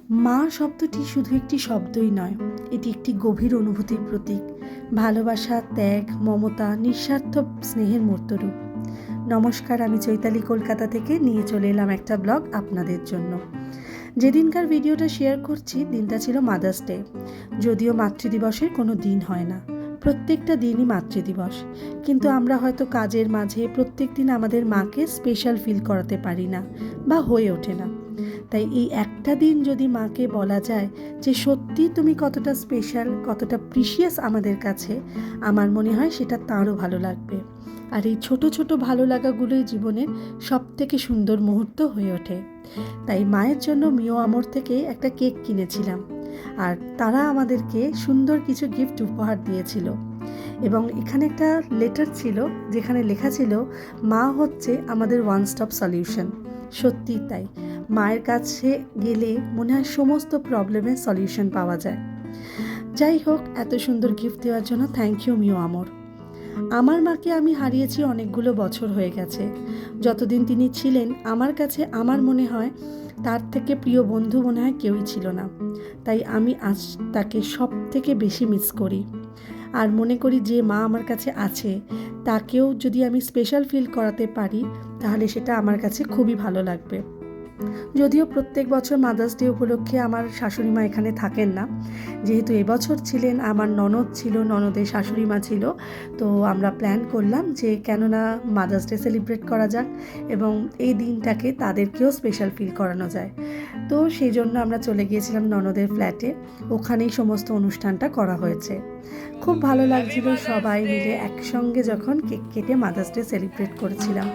মা শব্দটি শুধু একটি শব্দই নয়, এটি একটি গভীর অনুভূতির প্রতীক। ভালোবাসা, ত্যাগ, মমতা, নিঃস্বার্থ স্নেহের মূর্তরূপ। নমস্কার, আমি চৈতালি কলকাতা থেকে নিয়ে চলে এলাম একটা ব্লগ আপনাদের জন্য। যেদিনকার ভিডিওটা শেয়ার করছি দিনটা ছিল মাদার্স ডে। যদিও মাতৃদিবসের কোনো দিন হয় না, প্রত্যেকটা দিনই মাতৃদিবস, কিন্তু আমরা হয়তো কাজের মাঝে প্রত্যেক দিন আমাদের মাকে স্পেশাল ফিল করাতে পারি না বা হয়ে ওঠে না। তাই এই একটা দিন যদি মাকে বলা যায় যে সত্যি তুমি কতটা স্পেশাল, কতটা প্রিশিয়াস আমাদের কাছে, আমার মনে হয় সেটা তারও ভালো লাগবে। আর এই ছোট ছোট ভালো লাগাগুলোই জীবনের সব থেকে সুন্দর মুহূর্ত হয়ে ওঠে। তাই মায়ের জন্য মিও আমর থেকে একটা কেক কিনেছিলাম, আর তারা আমাদেরকে সুন্দর কিছু গিফট উপহার দিয়েছিল। এবং এখানে একটা লেটার ছিল যেখানে লেখা ছিল, মা হচ্ছে আমাদের ওয়ান স্টপ সলিউশন। সত্যিই তাই, মায়ের কাছে গেলে মনে হয় সমস্ত প্রবলেমের সলিউশন পাওয়া যায়। যাই হোক, এত সুন্দর গিফট দেওয়ার জন্য থ্যাংক ইউ মিও আমর। আমার মাকে আমি হারিয়েছি অনেকগুলো বছর হয়ে গেছে। যতদিন তিনি ছিলেন আমার কাছে, আমার মনে হয় তার থেকে প্রিয় বন্ধু মনে হয় কেউই ছিল না। তাই আমি আজ তাকে সব থেকে বেশি মিস করি। আর মনে করি যে মা আমার কাছে আছে, তাকেও যদি আমি স্পেশাল ফিল করাতে পারি তাহলে সেটা আমার কাছে খুবই ভালো লাগবে। যদিও প্রত্যেক বছর মাদার্স ডে উপলক্ষে আমার শাশুড়ি মা এখানে থাকেন না, যেহেতু এবছর ছিলেন আমার ননদ ছিল, ননদের শাশুড়ি মা ছিল, তো আমরা প্ল্যান করলাম যে কেননা মাদার্স ডে সেলিব্রেট করা যাক এবং এই দিনটাকে তাদেরকেও স্পেশাল ফিল করানো যায়। তো সেই জন্য আমরা চলে গিয়েছিলাম ননদের ফ্ল্যাটে, ওখানেই সমস্ত অনুষ্ঠানটা করা হয়েছে। খুব ভালো লাগছিল সবাই মিলে একসঙ্গে যখন কেক কেটে মাদার্স ডে সেলিব্রেট করেছিলাম।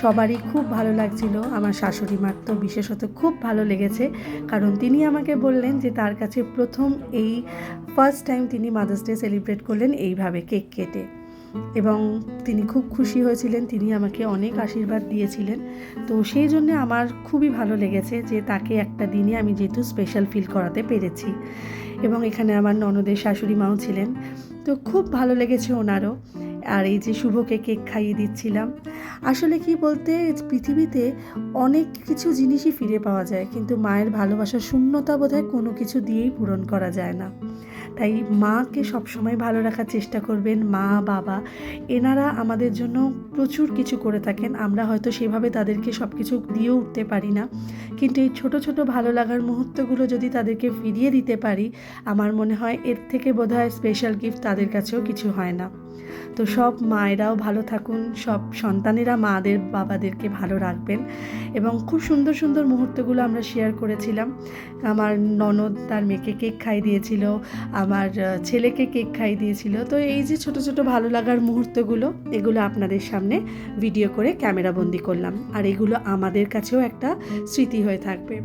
সবারই খুব ভালো লাগছিল। আমার শাশুড়ি মার তো বিশেষত খুব ভালো লেগেছে, কারণ তিনি আমাকে বললেন যে তার কাছে প্রথম এই ফার্স্ট টাইম তিনি মাদার্স ডে সেলিব্রেট করলেন এইভাবে কেক কেটে, এবং তিনি খুব খুশি হয়েছিলেন। তিনি আমাকে অনেক আশীর্বাদ দিয়েছিলেন। তো সেই জন্যে আমার খুবই ভালো লেগেছে যে তাকে একটা দিনে আমি যেহেতু স্পেশাল ফিল করাতে পেরেছি। এবং এখানে আমার ননদের শাশুড়ি মাও ছিলেন, তো খুব ভালো লেগেছে ওনারও। আর এই যে শুভকে কেক খাইয়ে দিচ্ছিলাম। আসলে কি বলতে, পৃথিবীতে অনেক কিছু জিনিসই ফিরে পাওয়া যায়, কিন্তু মায়ের ভালোবাসার শূন্যতা বোধহয় কোনো কিছু দিয়েই পূরণ করা যায় না। তাই মাকে সবসময় ভালো রাখার চেষ্টা করবেন। মা বাবা এনারা আমাদের জন্য প্রচুর কিছু করে থাকেন, আমরা হয়তো সেভাবে তাদেরকে সব কিছু দিয়ে উঠতে পারি না, কিন্তু এই ছোট ছোট ভালো লাগার মুহূর্তগুলো যদি তাদেরকে ফিরিয়ে দিতে পারি, আমার মনে হয় এর থেকে বোধহয় স্পেশাল গিফট তাদের কাছেও কিছু হয় না। তো সব মায়েরাও ভালো থাকুন, সব সন্তানেরা মাদের বাবাদেরকে ভালো রাখবেন। এবং খুব সুন্দর সুন্দর মুহূর্তগুলো আমরা শেয়ার করেছিলাম। আমার ননদ তার মেয়েকে কেক খাইয়ে দিয়েছিল, আমার ছেলেকে কেক খাইয়ে দিয়েছিল। তো এই যে ছোট ছোট ভালো লাগার মুহূর্তগুলো, এগুলো আপনাদের সামনে ভিডিও করে ক্যামেরা বন্দি করলাম, আর এগুলো আমাদের কাছেও একটা স্মৃতি হয়ে থাকবে।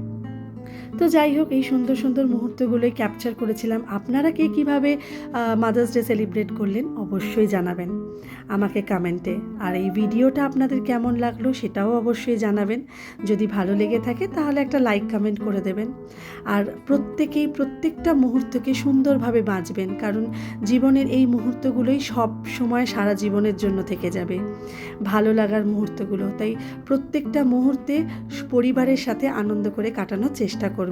তো যাই হোক, এই সুন্দর সুন্দর মুহূর্তগুলোই ক্যাপচার করেছিলাম। আপনারা কে কীভাবে মাদার্স ডে সেলিব্রেট করলেন অবশ্যই জানাবেন আমাকে কমেন্টে। আর এই ভিডিওটা আপনাদের কেমন লাগলো সেটাও অবশ্যই জানাবেন। যদি ভালো লেগে থাকে তাহলে একটা লাইক কমেন্ট করে দেবেন। আর প্রত্যেকেই প্রত্যেকটা মুহূর্তকে সুন্দরভাবে বাঁচবেন, কারণ জীবনের এই মুহূর্তগুলোই সব সময় সারা জীবনের জন্য থেকে যাবে, ভালো লাগার মুহূর্তগুলো। তাই প্রত্যেকটা মুহূর্তে পরিবারের সাথে আনন্দ করে কাটানোর চেষ্টা করবেন।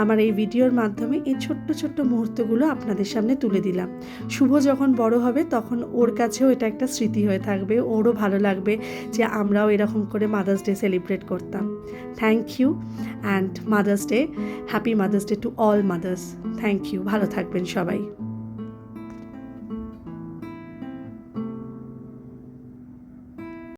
আমার এই ভিডিওর মাধ্যমে এই ছোট্ট ছোট্ট মুহূর্তগুলো আপনাদের সামনে তুলে দিলাম। শুভ যখন বড় হবে তখন ওর কাছেও এটা একটা স্মৃতি হয়ে থাকবে, ওরও ভালো লাগবে যে আমরাও এরকম করে মাদার্স ডে সেলিব্রেট করতাম। Thank you and mother's day, happy mother's day to all mothers. Thank you, ভালো থাকবেন সবাই।